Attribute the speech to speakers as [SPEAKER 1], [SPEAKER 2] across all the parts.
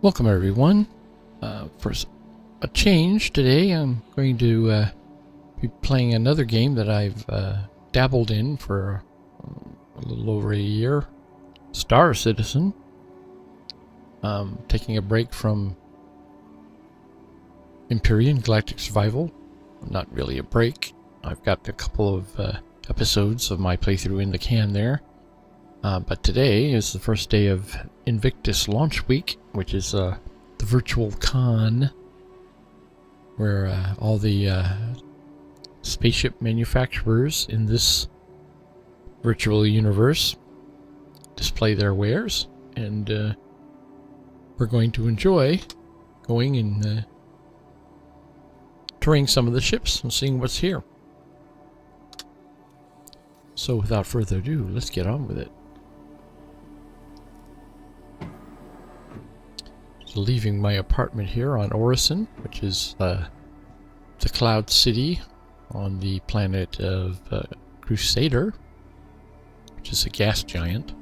[SPEAKER 1] Welcome everyone. For a change today, I'm going to be playing another game that I've dabbled in for a little over a year. Star Citizen. Taking a break from Empyrean Galactic Survival. Not really a break. I've got a couple of episodes of my playthrough in the can there. But today is the first day of Invictus launch week, which is the virtual con where all the spaceship manufacturers in this virtual universe display their wares, and we're going to enjoy going and touring some of the ships and seeing what's here. So without further ado, let's get on with it. So leaving my apartment here on Orison, which is the Cloud City on the planet of Crusader, which is a gas giant.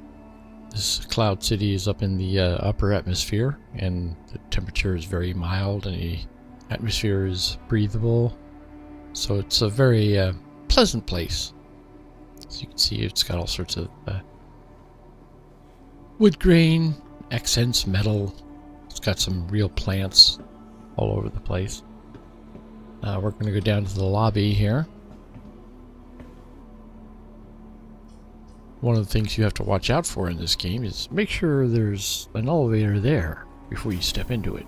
[SPEAKER 1] This Cloud City is up in the upper atmosphere, and the temperature is very mild, and the atmosphere is breathable. So it's a very pleasant place. As you can see, it's got all sorts of wood grain, accents, metal. It's got some real plants all over the place. We're going to go down to the lobby here. One of the things you have to watch out for in this game is make sure there's an elevator there before you step into it.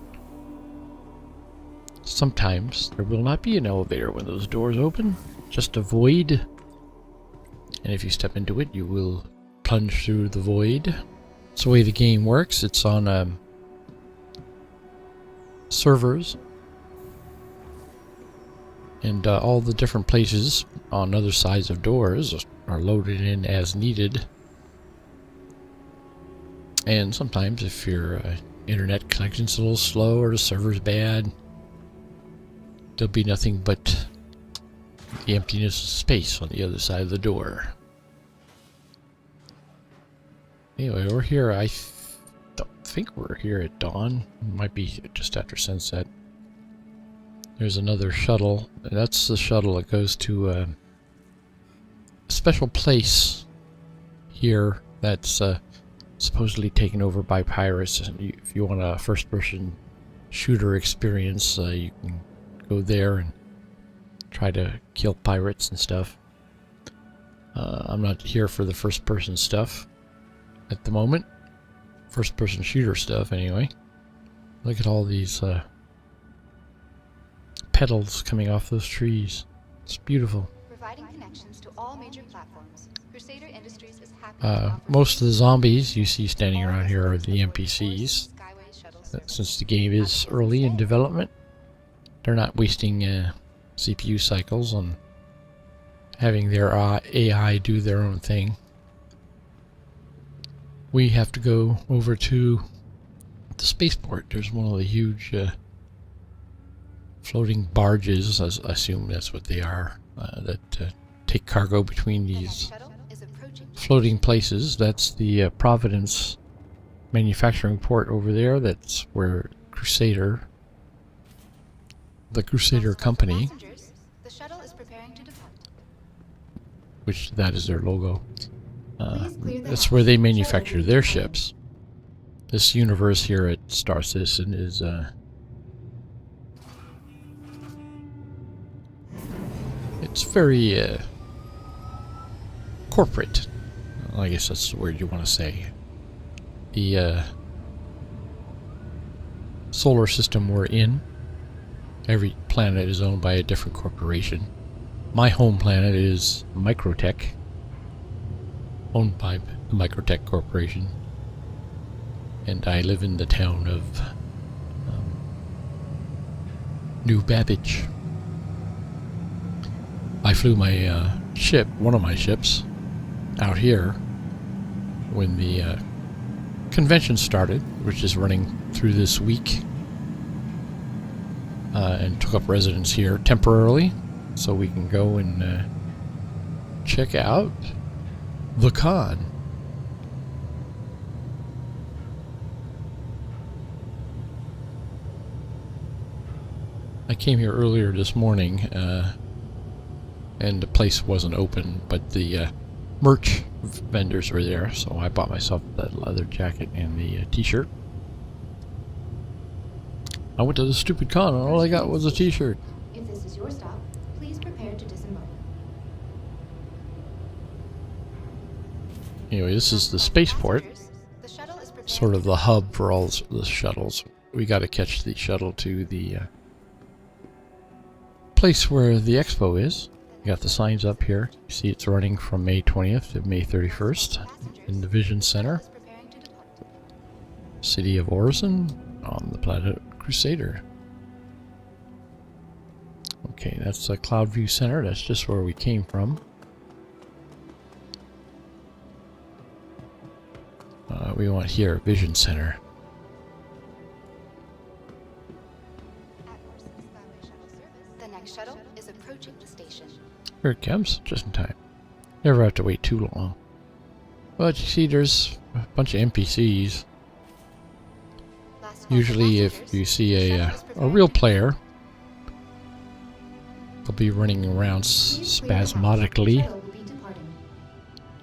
[SPEAKER 1] Sometimes there will not be an elevator when those doors open. Just a void. And if you step into it, you will plunge through the void. It's the way the game works. It's on servers. And all the different places on other sides of doors are loaded in as needed. And sometimes if your internet connection's a little slow or the server's bad, there'll be nothing but the emptiness of space on the other side of the door. Anyway, we're here. I don't think we're here at dawn. It might be just after sunset. There's another shuttle. That's the shuttle that goes to a special place here that's supposedly taken over by pirates. If you want a first-person shooter experience, you can go there and try to kill pirates and stuff. I'm not here for the first-person stuff at the moment. First-person shooter stuff, anyway. Look at all these petals coming off those trees. It's beautiful.
[SPEAKER 2] Providing connections to all major platforms. Crusader Industries is happy
[SPEAKER 1] most of the zombies you see standing around here are the NPCs. Since the game is early in development, they're not wasting CPU cycles on having their AI do their own thing. We have to go over to the spaceport. There's one of the huge floating barges, I assume that's what they are, that take cargo between these floating places. That's the Providence manufacturing port over there. That's where the Crusader company, which that is their logo. That's where they manufacture their ships. This universe here at Star Citizen is it's very corporate. I guess that's the word you want to say. The solar system we're in, every planet is owned by a different corporation. My home planet is Microtech, owned by the Microtech Corporation, and I live in the town of New Babbage. I flew my ship, one of my ships, out here when the convention started, which is running through this week, and took up residence here temporarily so we can go and check out the con. I came here earlier this morning, and the place wasn't open, but the merch vendors were there, so I bought myself that leather jacket and the t-shirt. I went to the stupid con and all I got was a t-shirt.
[SPEAKER 2] If this is your stop, please prepare to disembark.
[SPEAKER 1] Anyway, this is the spaceport,
[SPEAKER 2] The shuttle is prepared
[SPEAKER 1] sort of the hub for all the shuttles. We got to catch the shuttle to the place where the expo is. You got the signs up here. You see it's running from May 20th to May 31st in the Vision Center, city of Orison, on the planet Crusader. Okay, that's the Cloudview Center. That's just where we came from. We want here, Vision Center.
[SPEAKER 2] The next shuttle is approaching the station.
[SPEAKER 1] Here it comes, just in time. Never have to wait too long. But you see, there's a bunch of NPCs. Usually, if you see a real player, they'll be running around spasmodically.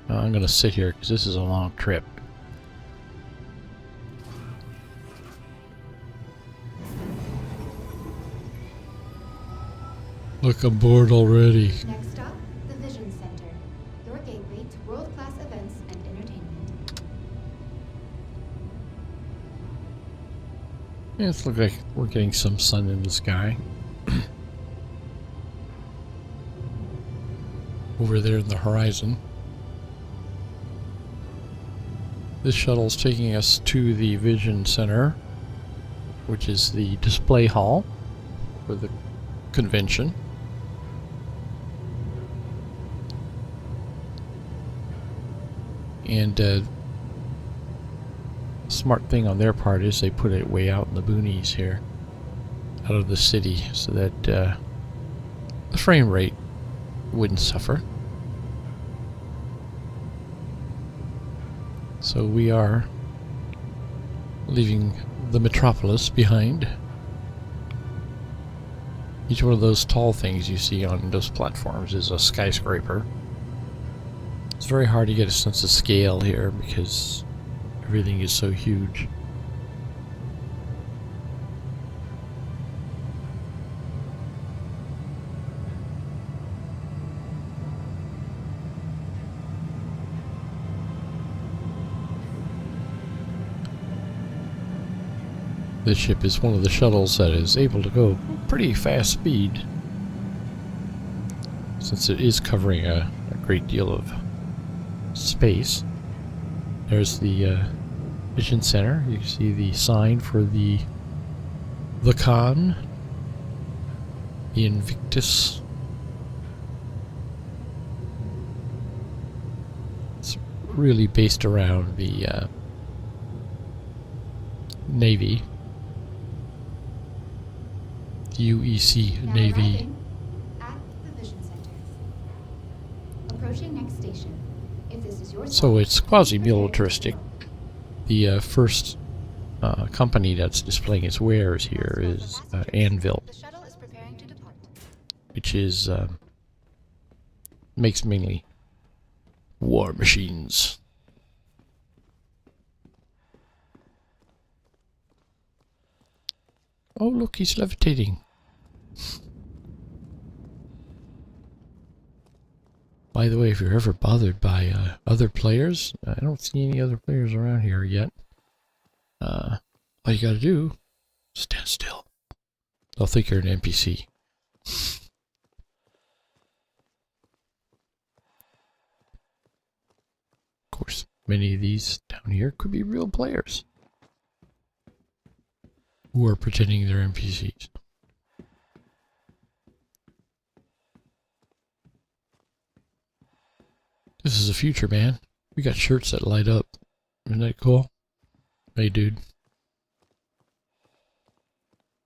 [SPEAKER 1] I'm gonna sit here because this is a long trip. Look, I'm bored already.
[SPEAKER 2] Next stop, the Vision Center. Your gateway to world-class events and entertainment.
[SPEAKER 1] Yeah, it looks like we're getting some sun in the sky. Over there in the horizon. This shuttle's taking us to the Vision Center, which is the display hall for the convention. And smart thing on their part is they put it way out in the boonies here, out of the city, so that the frame rate wouldn't suffer. So we are leaving the metropolis behind. Each one of those tall things you see on those platforms is a skyscraper. It's very hard to get a sense of scale here because everything is so huge. This ship is one of the shuttles that is able to go pretty fast speed, since it is covering a great deal of space. There's the Vision Center. You can see the sign for the con, the Invictus. It's really based around the Navy. UEC
[SPEAKER 2] Now
[SPEAKER 1] Navy.
[SPEAKER 2] arriving at the Vision Center. Approaching next station. If this is your
[SPEAKER 1] So
[SPEAKER 2] stop,
[SPEAKER 1] it's quasi-militaristic. The first company that's displaying its wares here is Anvil,
[SPEAKER 2] the shuttle is preparing to depart.
[SPEAKER 1] which is makes mainly war machines. Oh, look, he's levitating. By the way, if you're ever bothered by other players, I don't see any other players around here yet. All you gotta do is stand still. They'll think you're an NPC. Of course, many of these down here could be real players who are pretending they're NPCs. This is the future, man. We got shirts that light up. Isn't that cool? Hey, dude.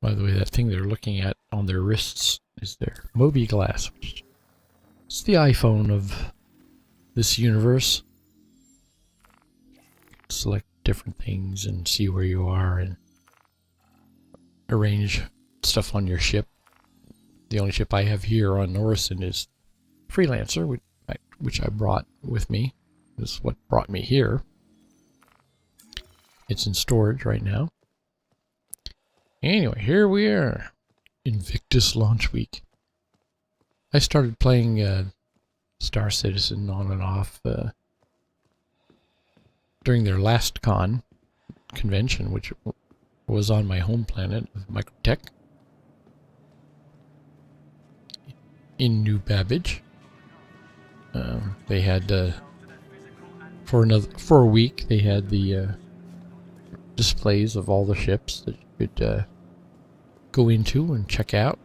[SPEAKER 1] By the way, that thing they're looking at on their wrists is their Moby Glass, which is the iPhone of this universe. Select different things and see where you are and arrange stuff on your ship. The only ship I have here on Orison is Freelancer, which I brought with me. This is what brought me here. It's in storage right now. Anyway, here we are. Invictus launch week. I started playing Star Citizen on and off during their last convention, which was on my home planet of Microtech in New Babbage. They had for a week they had the displays of all the ships that you could go into and check out.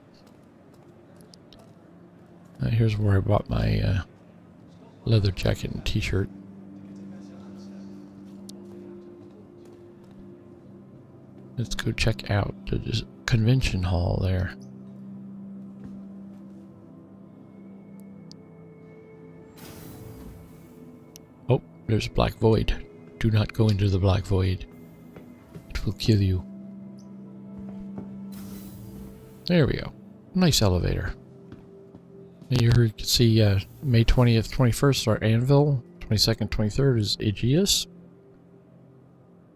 [SPEAKER 1] Here's where I bought my leather jacket and t-shirt. Let's go check out the convention hall there. Oh, there's a black void. Do not go into the black void. It will kill you. There we go. Nice elevator. And you can see May 20th, 21st are Anvil. 22nd, 23rd is Aegeus.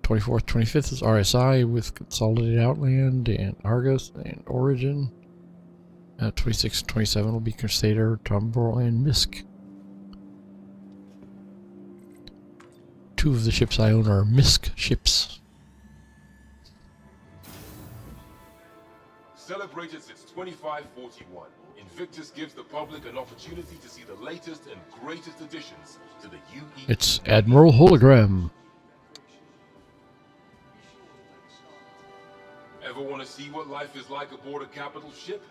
[SPEAKER 1] 24th, 25th is RSI with Consolidated Outland and Argus and Origin. 26th, 27th will be Crusader, Tumbrel, and Misk. Two of the ships I own are Misk ships.
[SPEAKER 3] Celebrated since 2541, Invictus gives the public an opportunity to see the latest and greatest additions to the UE.
[SPEAKER 1] It's Admiral Hologram.
[SPEAKER 3] Ever want to see what life is like aboard a capital ship?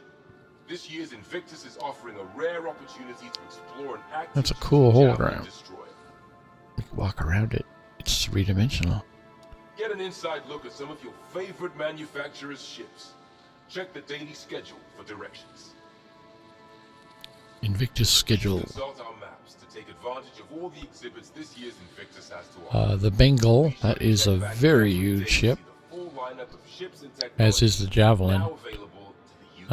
[SPEAKER 3] This year's Invictus is offering a rare opportunity to explore an active.
[SPEAKER 1] That's a cool hologram.
[SPEAKER 3] Destroyer.
[SPEAKER 1] You can walk around it. It's three-dimensional.
[SPEAKER 3] Get an inside look at some of your favorite manufacturers' ships. Check the daily schedule for directions.
[SPEAKER 1] Invictus schedule.
[SPEAKER 3] Consult our maps to take advantage of all the exhibits this year's Invictus has to offer.
[SPEAKER 1] The Bengal, that is a very huge ship, as is the Javelin.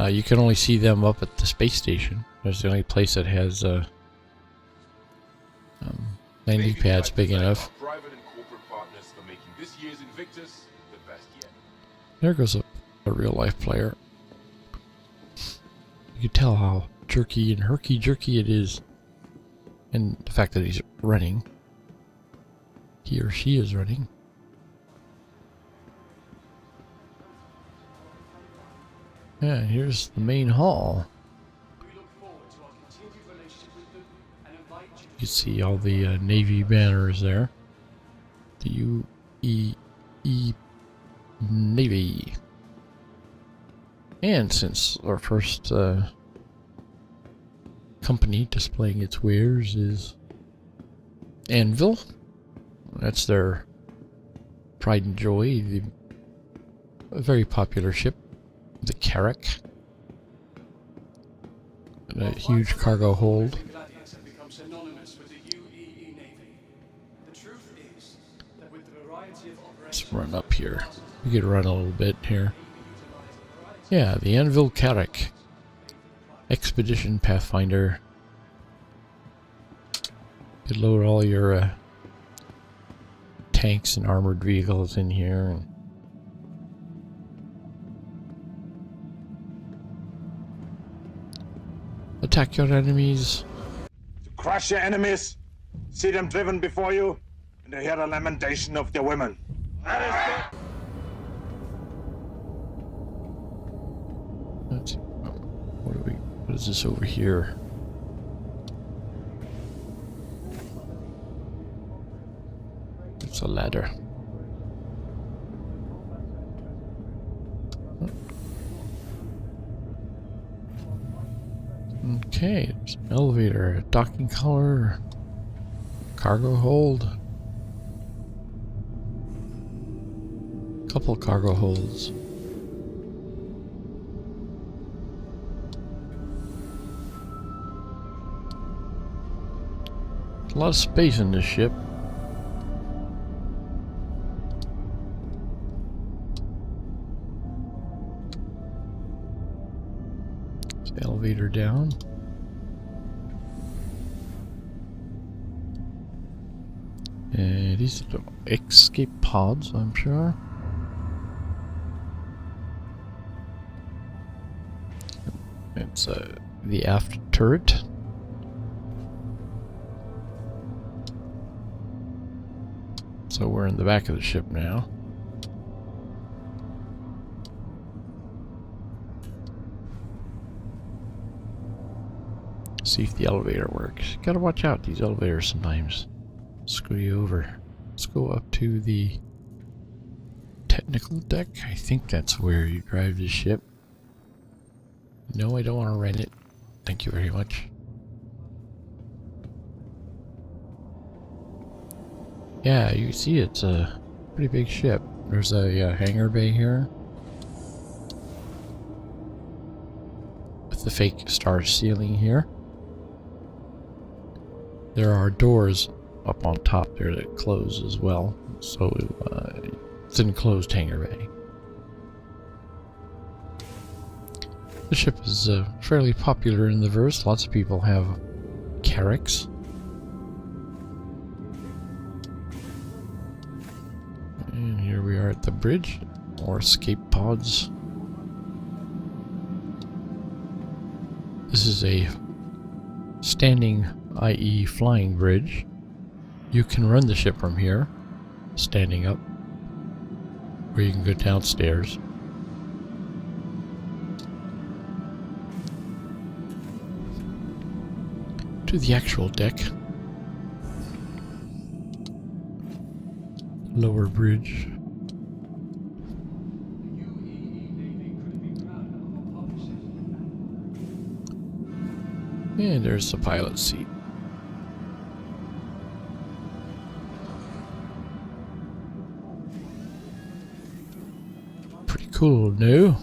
[SPEAKER 1] You can only see them up at the space station. There's the only place that has landing pads big enough. There goes a real-life player. You can tell how jerky and herky-jerky it is. And the fact that he's running. He or she is running. Yeah, here's the main hall. You can see all the Navy banners there. The UEE Navy. And since our first company displaying its wares is Anvil, that's their pride and joy, a very popular ship, the Carrack, and a huge cargo hold. Let's run up here. We could run a little bit here. Yeah, the Anvil Carrack. Expedition Pathfinder. You could load all your tanks and armored vehicles in here. And attack your enemies.
[SPEAKER 4] To crush your enemies, see them driven before you, and to hear the lamentation of their women.
[SPEAKER 1] Let's see. What is this over here? It's a ladder. Okay, there's an elevator, a docking collar, cargo hold. Couple cargo holds. A lot of space in this ship. elevator down. And these are escape pods, I'm sure. It's the Aft Turret. So we're in the back of the ship now. See if the elevator works. You gotta watch out, these elevators sometimes screw you over. Let's go up to the technical deck. I think that's where you drive the ship. No, I don't want to rent it. Thank you very much. Yeah, you see it's a pretty big ship. There's a hangar bay here with the fake star ceiling here. There are doors up on top there that close as well, so it's an enclosed hangar bay. The ship is fairly popular in the verse. Lots of people have carracks. And here we are at the bridge, or escape pods. This is a standing, i.e. flying bridge. You can run the ship from here, standing up, or you can go downstairs. To the actual deck. Lower bridge. And there's the pilot seat. Pretty cool, no?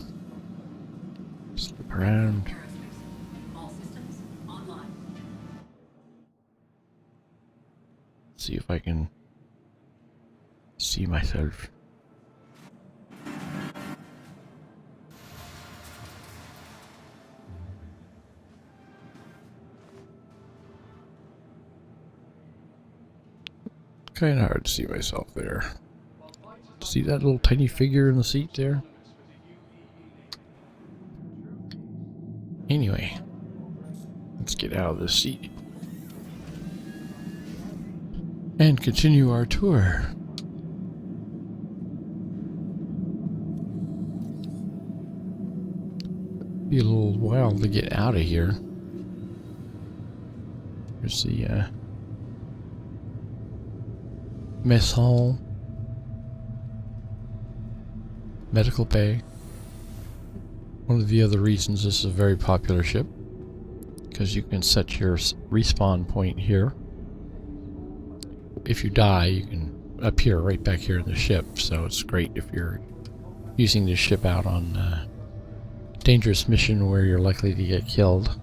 [SPEAKER 1] Just look around.
[SPEAKER 5] Aerospace. All systems online.
[SPEAKER 1] See if I can see myself. Kind of hard to see myself there. See that little tiny figure in the seat there? Anyway, let's get out of this seat and continue our tour. Be a little while to get out of here. Here's the mess hall, medical bay. One of the other reasons this is a very popular ship, because you can set your respawn point here. If you die, you can appear right back here in the ship, so it's great if you're using this ship out on a dangerous mission where you're likely to get killed.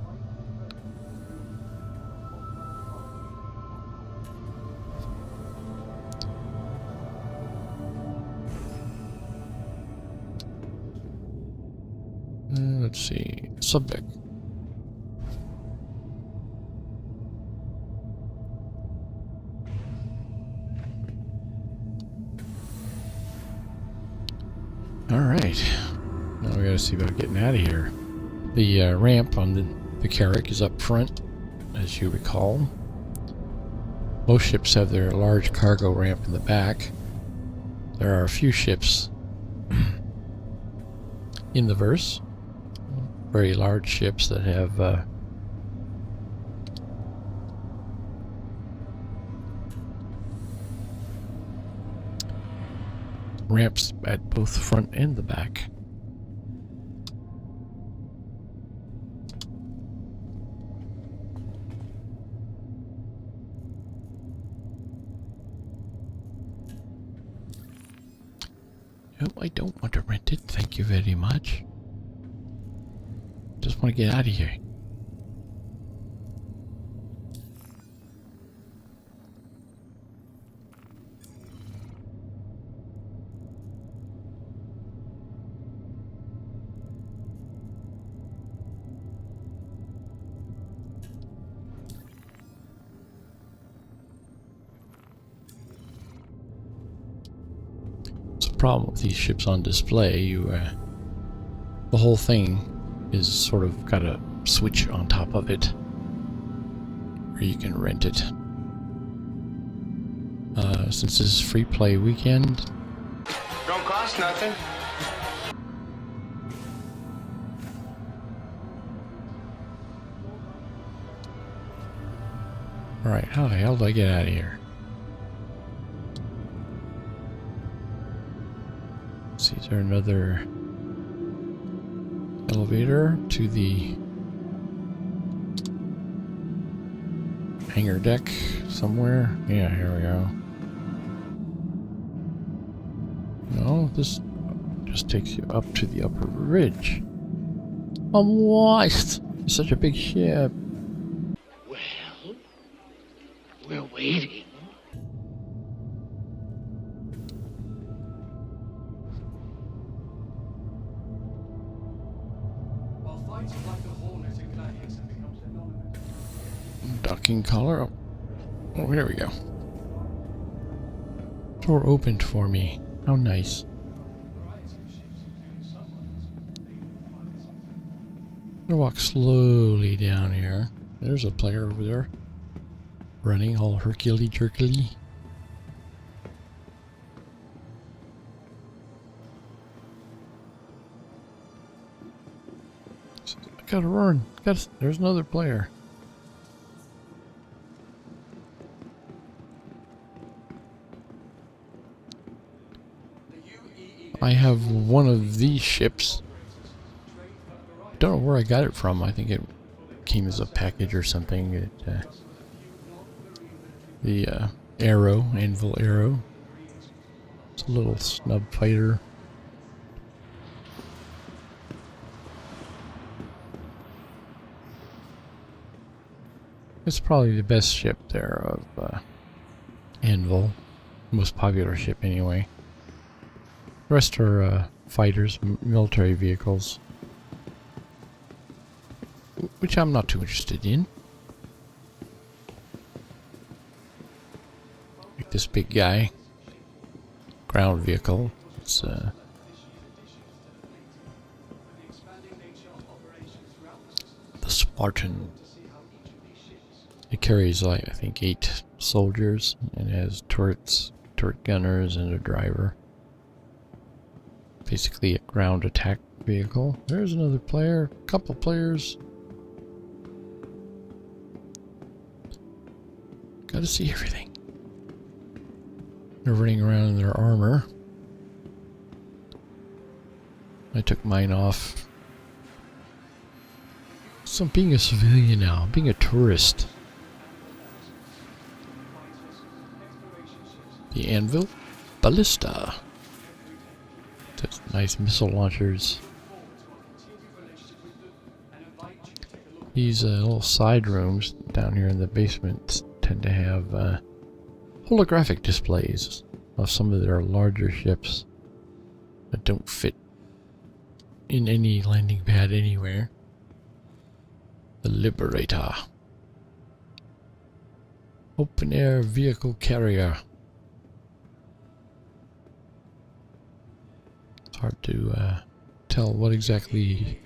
[SPEAKER 1] Let's see, subdeck. All right, now we gotta see about getting out of here. The ramp on the carrack is up front, as you recall. Most ships have their large cargo ramp in the back. There are a few ships in the verse, very large ships that have ramps at both the front and the back. No, I don't want to rent it, thank you very much. Just want to get out of here. problem with these ships on display. The whole thing is sort of got a switch on top of it, or you can rent it. Since this is free play weekend,
[SPEAKER 6] Don't cost nothing.
[SPEAKER 1] alright, how the hell do I get out of here? Let's see, is there another elevator to the hangar deck somewhere? Yeah, here we go. No, this just takes you up to the upper ridge. What? It's such a big ship.
[SPEAKER 7] Well, we're waiting.
[SPEAKER 6] While fighting like the Hornet in Gladiator becomes synonymous.
[SPEAKER 1] Docking collar. Oh, here we go. Door opened for me. How nice. I'm gonna walk slowly down here. There's a player over there. Running all hercules-jerkily. I gotta run. There's another player. I have one of these ships. Don't know where I got it from. I think it came as a package or something. The Anvil Arrow. It's a little snub fighter. It's probably the best ship there of Anvil. Most popular ship anyway. The rest are fighters, military vehicles. Which I'm not too interested in. Like this big guy. Ground vehicle. It's the Spartan. It carries like I think 8 soldiers and has turrets, turret gunners, and a driver. Basically a ground attack vehicle. There's another player. Couple players. Gotta see everything. They're running around in their armor. I took mine off. So I'm being a civilian now. I'm being a tourist. The Anvil Ballista. Those nice missile launchers. These little side rooms down here in the basement tend to have holographic displays of some of their larger ships that don't fit in any landing pad anywhere. The Liberator. Open air vehicle carrier. It's hard to tell what exactly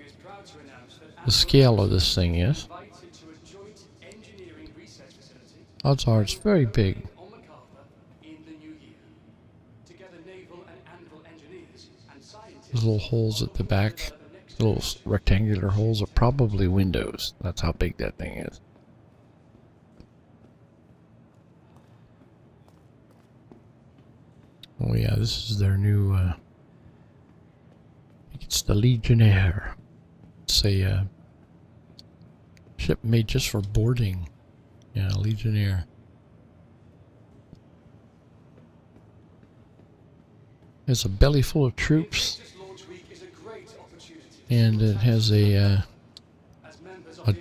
[SPEAKER 1] the scale of this thing is. Odds are it's very big. Those little holes at the back, little rectangular holes, are probably windows. That's how big that thing is. Oh yeah, this is their new, I think it's the Legionnaire. It's a ship made just for boarding. Yeah, Legionnaire. It's a belly full of troops, and it has a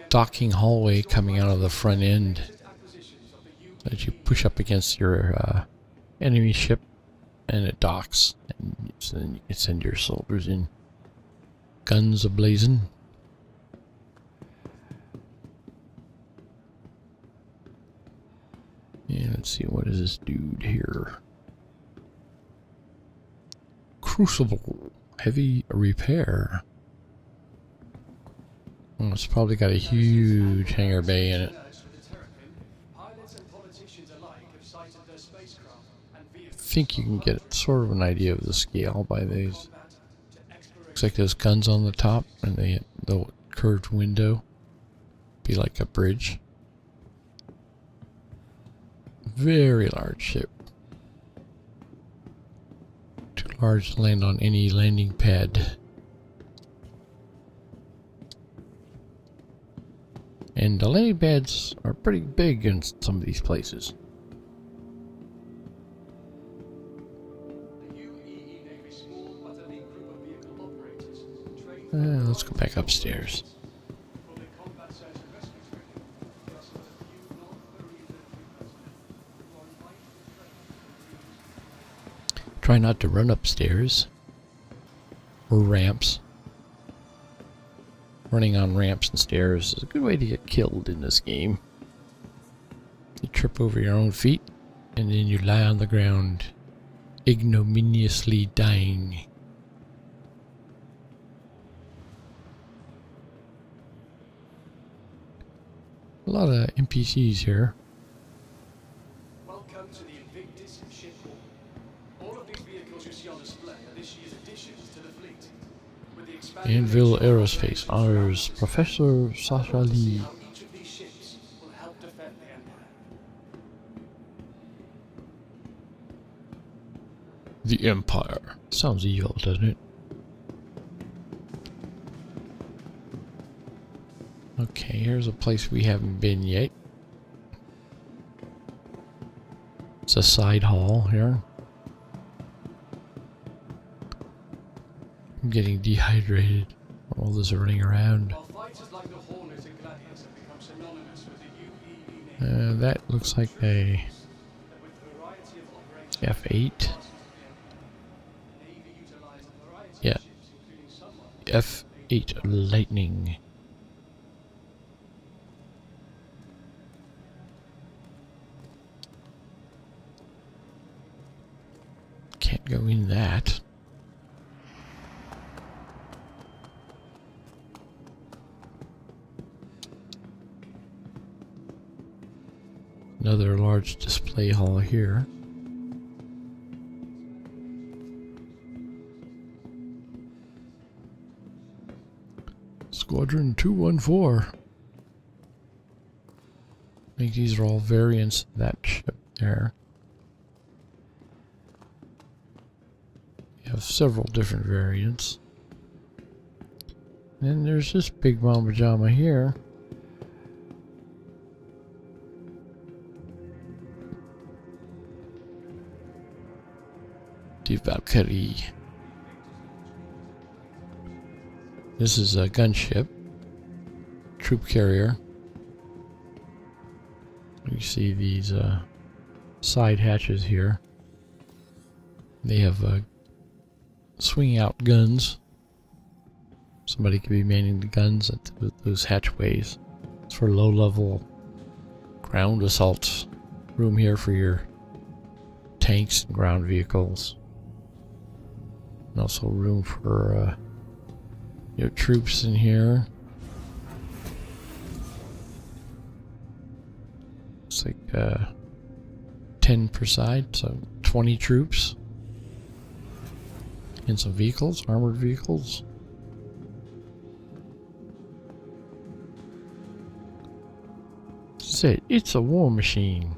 [SPEAKER 1] docking hallway coming out of the front end that you push up against your enemy ship, and it docks, and so then you can send your soldiers in, guns ablazing. Yeah, let's see, what is this dude here? Crucible. Heavy repair. Oh, it's probably got a huge hangar bay in it.
[SPEAKER 6] Pilots and politicians alike have sighted their spacecraft and
[SPEAKER 1] I
[SPEAKER 6] vehicles
[SPEAKER 1] think you can get sort of an idea of the scale by these.
[SPEAKER 6] combat to exploration.
[SPEAKER 1] Looks like there's guns on the top and the curved window. Be like a bridge. Very large ship. Too large to land on any landing pad. And the landing pads are pretty big in some of these places.
[SPEAKER 6] The UEE Navy's small but elite group of vehicle operators trained
[SPEAKER 1] Let's go back upstairs.
[SPEAKER 6] for their combat search and rescue training. There are some of the few non-Marine military personnel who are invited to train.
[SPEAKER 1] Try not to run upstairs or ramps. Running on ramps and stairs is a good way to get killed in this game. You trip over your own feet and then you lie on the ground, ignominiously dying. A lot of NPCs here.
[SPEAKER 6] Welcome to the Invictus ship hall. All of these vehicles you see on display are this year's additions to the fleet. With the expanded
[SPEAKER 1] Anvil
[SPEAKER 6] Legionnaire
[SPEAKER 1] Aerospace honors Professor Sasha Lee.
[SPEAKER 6] how each of these ships will help defend the Empire.
[SPEAKER 1] The Empire. Sounds evil, doesn't it? Okay, here's a place we haven't been yet. It's a side hall here. I'm getting dehydrated. All this running around.
[SPEAKER 6] While fighters like the Hornet and Gladius have become synonymous with the UEE Navy,
[SPEAKER 1] That looks like a
[SPEAKER 6] that with the variety of operations
[SPEAKER 1] F8.
[SPEAKER 6] Navy utilized a variety
[SPEAKER 1] Yeah.
[SPEAKER 6] of ships, including some
[SPEAKER 1] F8 Lightning. Can't go in that. Another large display hall here. Squadron 214. I think these are all variants of that ship there. You have several different variants. And there's this big Mama Jama here. The Valkyrie. This is a gunship. Troop carrier. You see these side hatches here. They have swinging out guns. Somebody could be manning the guns at those hatchways. It's for low-level ground assault. Room here for your tanks and ground vehicles. And also room for your troops in here. It's like 10 per side, so 20 troops. And some vehicles, armored vehicles. That's it. It's a war machine.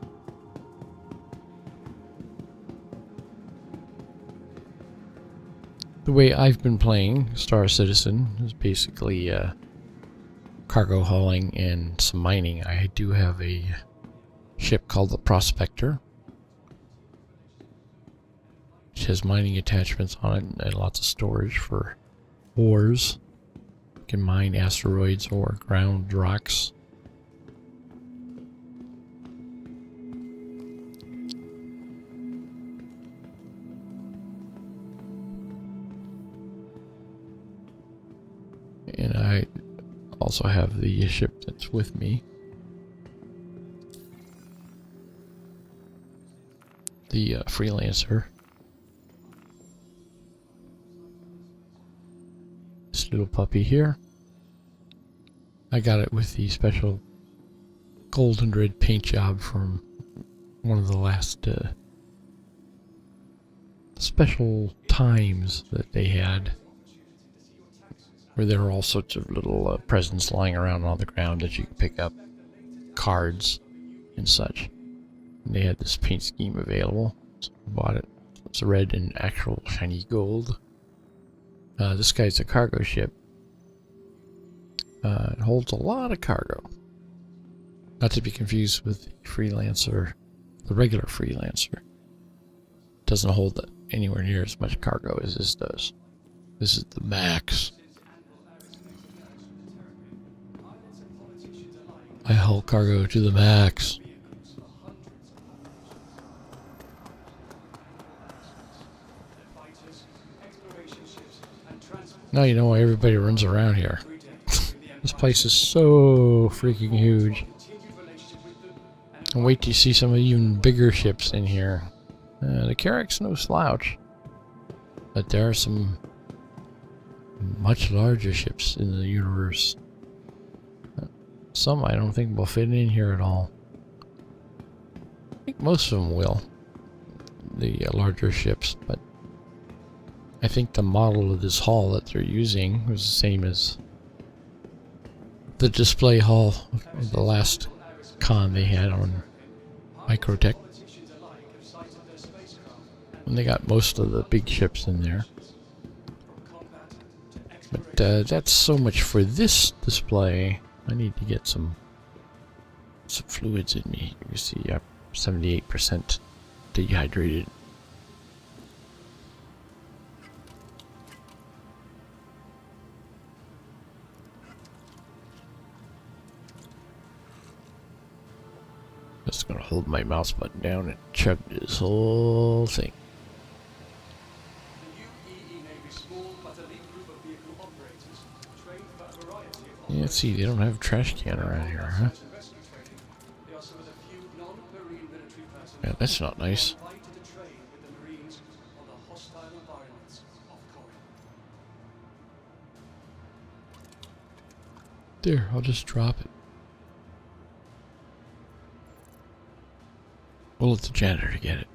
[SPEAKER 1] The way I've been playing Star Citizen is basically cargo hauling and some mining. I do have a ship called the Prospector, which has mining attachments on it and lots of storage for ores. You can mine asteroids or ground rocks. And I also have the ship that's with me. The Freelancer. little puppy here. I got it with the special gold and red paint job from one of the last special times that they had, where there were all sorts of little presents lying around on the ground that you could pick up, cards and such. And they had this paint scheme available, so I bought it. It's red and actual shiny gold. This guy's a cargo ship. It holds a lot of cargo. Not to be confused with the Freelancer, the regular Freelancer. It doesn't hold anywhere near as much cargo as this does. This is the max. I haul cargo to the max. Now you know why everybody runs around here. This place is so freaking huge. And wait till you see some of the even bigger ships in here. The Carrack's no slouch. But there are some much larger ships in the universe. Some I don't think will fit in here at all. I think most of them will. The larger ships, but I think the model of this hull that they're using was the same as the display hull of the last con they had on Microtech. And they got most of the big ships in there. But that's so much for this display. I need to get some fluids in me. You see, I'm 78% dehydrated. Just gonna hold my mouse button down and chug this whole thing. Yeah, let's see, they don't have a trash can around here, huh? Yeah, that's not nice. There, I'll just drop it. We'll let the janitor get it.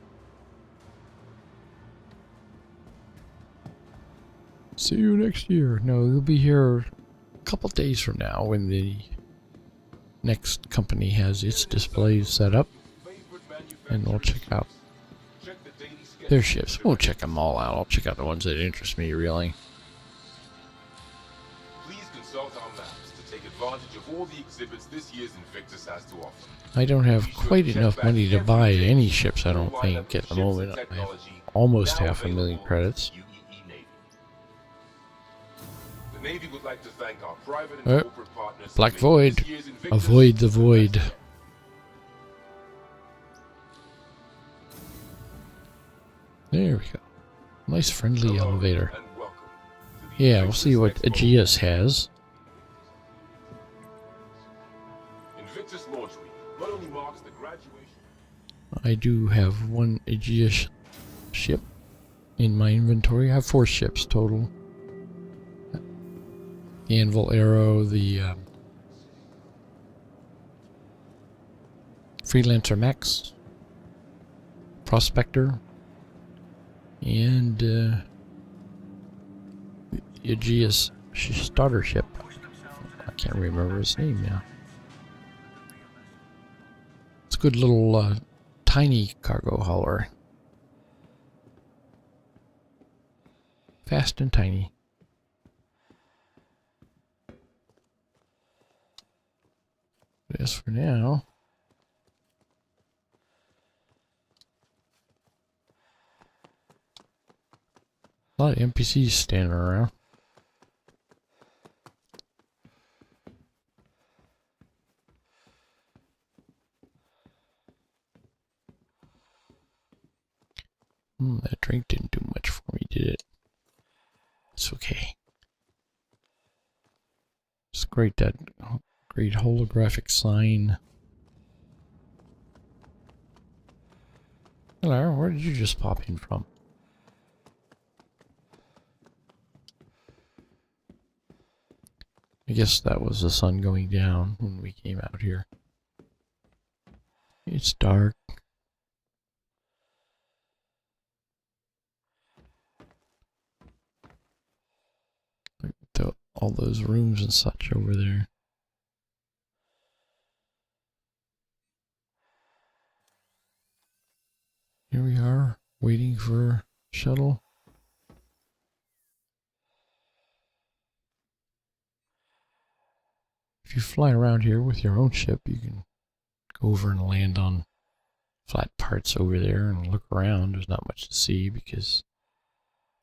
[SPEAKER 1] See you next year. No, they'll be here couple days from now when the next company has its displays set up, and we'll check out their ships. We'll check them all out. I'll check out the ones that interest me, really.
[SPEAKER 3] Please consult our maps to take advantage of all the exhibits this year's Invictus has to offer.
[SPEAKER 1] I don't have quite enough money to buy any ships, I don't think, at the moment. I have almost 500,000 credits.
[SPEAKER 3] The Navy would like to thank our private and corporate partners.
[SPEAKER 1] Black Void. Avoid the void. There we go. Nice friendly elevator. Yeah, we'll see what Aegeus has.
[SPEAKER 3] Invictus launch week not only marks the graduation.
[SPEAKER 1] I do have one Aegeus ship in my inventory. I have 4 ships total. The Anvil Arrow, the Freelancer Max, Prospector, and the Aegeus starter ship. I can't remember his name now. It's a good little tiny cargo hauler. Fast and tiny. As for now, a lot of NPCs standing around. That drink didn't do much for me, did it? It's okay. It's great that great holographic sign. Hello, where did you just pop in from? guess that was the sun going down when we came out here. It's dark. Look at all those rooms and such over there. Here we are, waiting for shuttle. If you fly around here with your own ship, you can go over and land on flat parts over there and look around. There's not much to see because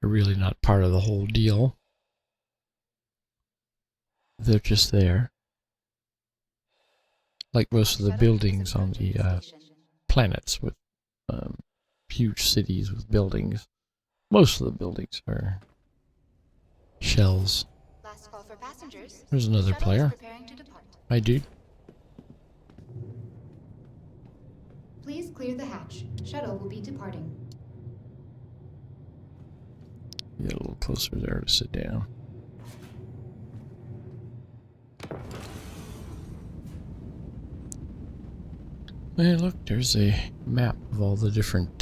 [SPEAKER 1] they're really not part of the whole deal. They're just there. Like most of the buildings on the planets with huge cities with buildings. Most of the buildings are shells.
[SPEAKER 2] Last call for passengers.
[SPEAKER 1] There's another
[SPEAKER 2] Shuttle is
[SPEAKER 1] player.
[SPEAKER 2] preparing to depart.
[SPEAKER 1] Hi, dude.
[SPEAKER 2] Please clear the hatch. Shuttle will be departing.
[SPEAKER 1] Get a little closer there to sit down. Hey, look, there's a map of all the different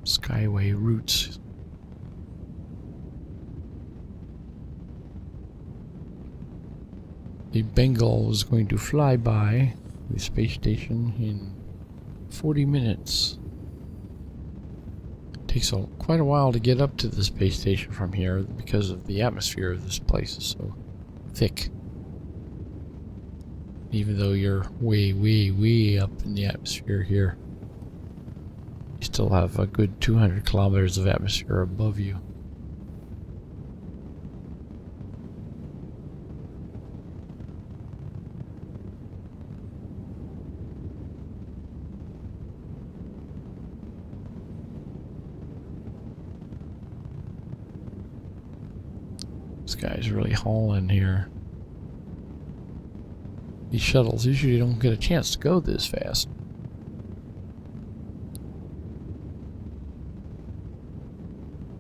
[SPEAKER 1] skyway routes. The Bengal is going to fly by the space station in 40 minutes. It takes quite a while to get up to the space station from here because of the atmosphere of this place is so thick. Even though you're way, way, way up in the atmosphere here, you still have a good 200 kilometers of atmosphere above you. This guy's really hauling here. These shuttles usually don't get a chance to go this fast.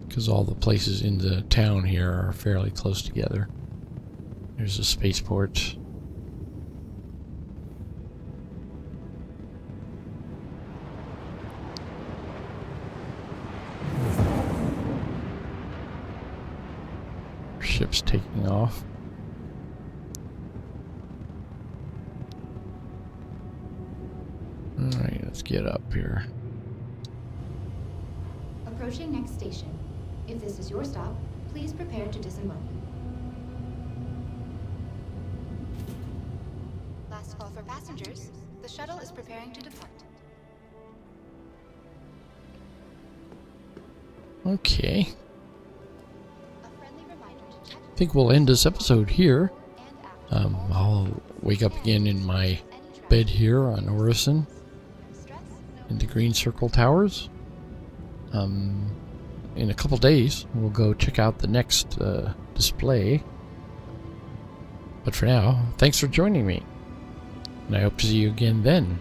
[SPEAKER 1] Because all the places in the town here are fairly close together. There's a spaceport. Ship's taking off. Alright, let's get up here.
[SPEAKER 2] Approaching next station. If this is your stop, please prepare to disembark. Last call for passengers. The shuttle is preparing to depart.
[SPEAKER 1] Okay.
[SPEAKER 2] A friendly reminder to check
[SPEAKER 1] I think we'll end this episode here.
[SPEAKER 2] and after
[SPEAKER 1] I'll wake up again in my bed here on Orison in the Green Circle Towers. In a couple days, we'll go check out the next display. But for now, thanks for joining me. And I hope to see you again then.